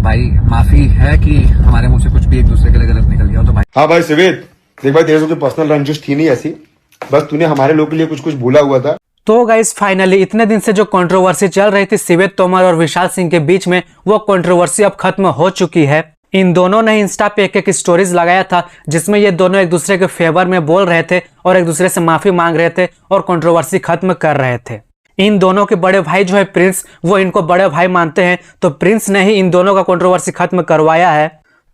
भाई माफी है कि हमारे मुंह से कुछ भी एक दूसरे के लिए गलत निकल गया हो तो भाई। हाँ भाई सिवेद, देख भाई तेरे से कोई पर्सनल रंजिश थी नहीं ऐसी, बस तूने हमारे लोग के लिए कुछ कुछ बोला हुआ था। तो गाइस फाइनली इतने दिन से जो कंट्रोवर्सी चल रही थी सिवेद तोमर और विशाल सिंह के बीच में, वो कंट्रोवर्सी अब खत्म हो चुकी है। इन दोनों ने इंस्टा पे एक स्टोरीज लगाया था जिसमें ये दोनों एक दूसरे के फेवर में बोल रहे थे और एक दूसरे से माफी मांग रहे थे और कंट्रोवर्सी खत्म कर रहे थे। इन दोनों के बड़े भाई जो है प्रिंस, वो इनको बड़े भाई मानते हैं, तो प्रिंस ने ही इन दोनों का कंट्रोवर्सी खत्म करवाया है।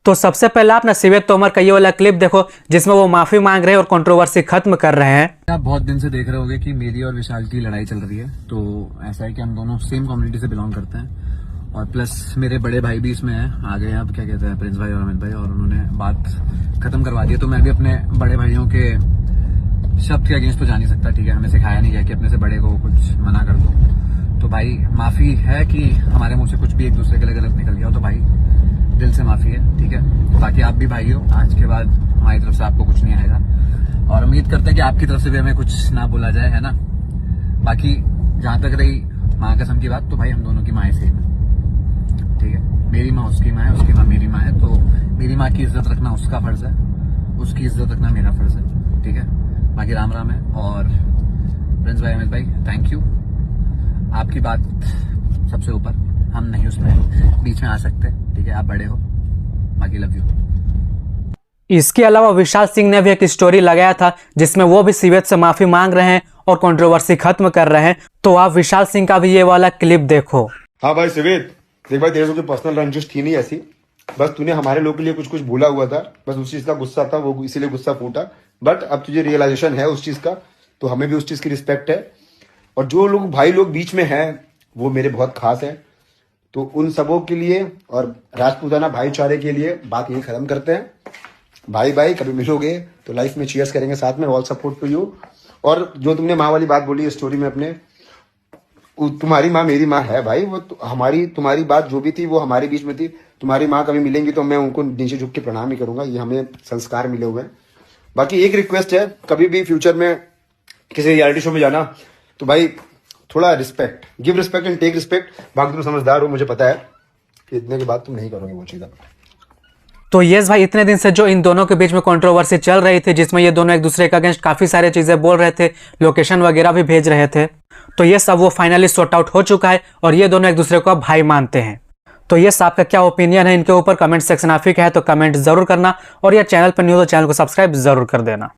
तो सबसे पहले आप ना सिवेद तोमर का ये वाला क्लिप देखो जिसमें वो माफी मांग रहे हैं और कंट्रोवर्सी खत्म कर रहे हैं। आप बहुत दिन से देख रहे होंगे कि मेरी और विशाल की लड़ाई चल रही है। तो ऐसा है कि हम दोनों सेम कम्युनिटी से बिलोंग करते हैं और प्लस मेरे बड़े भाई भी इसमें हैं, आ गए अब क्या कहते हैं प्रिंस भाई और अमित भाई, और उन्होंने बात खत्म करवा दी। तो मैं भी अपने बड़े भाइयों के शब्द के अगेंस्ट तो जा नहीं सकता, ठीक है। हमें सिखाया नहीं गया कि अपने से बड़े को कुछ मना कर दो। तो भाई माफी है कि हमारे मुंह से कुछ भी एक दूसरे के लिए गलत निकल गया हो तो भाई दिल से माफी है, ठीक है। बाकी आप भी भाई हो, आज के बाद हमारी तरफ से आपको कुछ नहीं आएगा और उम्मीद करते हैं कि आपकी तरफ से भी हमें कुछ ना बोला जाए, है ना। बाकी जहां तक रही माँ कसम की बात, तो भाई हम दोनों की माँ सेम है, ठीक है। मेरी माँ उसकी माँ है, उसकी माँ मेरी माँ है। तो मेरी माँ की इज्जत रखना उसका फर्ज है, उसकी इज्जत रखना मेरा फर्ज है, ठीक है। बाकी राम राम है। और प्रिंस भाई अमित भाई थैंक यू, आपकी बात सबसे ऊपर, हम नहीं उसमें बीच में आ सकते, ठीक है। आप बड़े हो, बाकी लव यू। इसके अलावा विशाल सिंह ने भी एक स्टोरी लगाया था जिसमें वो भी सिवेद से माफी मांग रहे हैं और कंट्रोवर्सी खत्म कर रहे हैं। तो आप विशाल सिंह का भी ये वाला क्लिप देखो। हाँ भाई सिवेद, देख भाई तेरे से कोई पर्सनल रंजिश थी नहीं ऐसी, बस तूने हमारे लोग के लिए कुछ कुछ बोला हुआ था, बस उस चीज का गुस्सा था, वो इसीलिए गुस्सा फूटा। बट अब तुझे रियलाइजेशन है उस चीज का, तो हमें भी उस चीज की रिस्पेक्ट है। और जो लोग भाई लोग बीच में हैं वो मेरे बहुत खास हैं, तो उन सबों के लिए और राजपूताना भाईचारे के लिए बात यही खत्म करते हैं। भाई भाई कभी मिलोगे तो लाइफ में चीयर्स करेंगे साथ में, ऑल सपोर्ट टू यू। और जो तुमने माँ वाली बात बोली स्टोरी में अपने, तुम्हारी माँ मेरी माँ है भाई, वो हमारी तुम्हारी बात जो भी थी वो हमारे बीच में थी। तुम्हारी माँ कभी मिलेंगी तो मैं उनको नीचे झुक के प्रणाम ही करूंगा, ये हमें संस्कार मिले हुए हैं। बाकी एक रिक्वेस्ट है, कभी भी फ्यूचर में किसी रियलिटी शो में जाना तो भाई थोड़ा respect, give respect and take respect. बाकी तुम समझदार हो, मुझे पता है कि इतने के बाद तुम नहीं करोगे वो चीज़। तो यस भाई, इतने दिन से जो इन दोनों के बीच में कंट्रोवर्सी चल रही थी जिसमें ये दोनों एक दूसरे के अगेंस्ट काफी सारी चीजें बोल रहे थे, लोकेशन वगैरह भी भेज रहे थे, तो ये सब वो फाइनली सॉर्ट आउट हो चुका है और ये दोनों एक दूसरे को अब भाई मानते हैं। तो यस, आपका क्या ओपिनियन है इनके ऊपर? कमेंट सेक्शन आप ही का है तो कमेंट जरूर करना, और यह चैनल पर न्यू हो तो चैनल को सब्सक्राइब जरूर कर देना।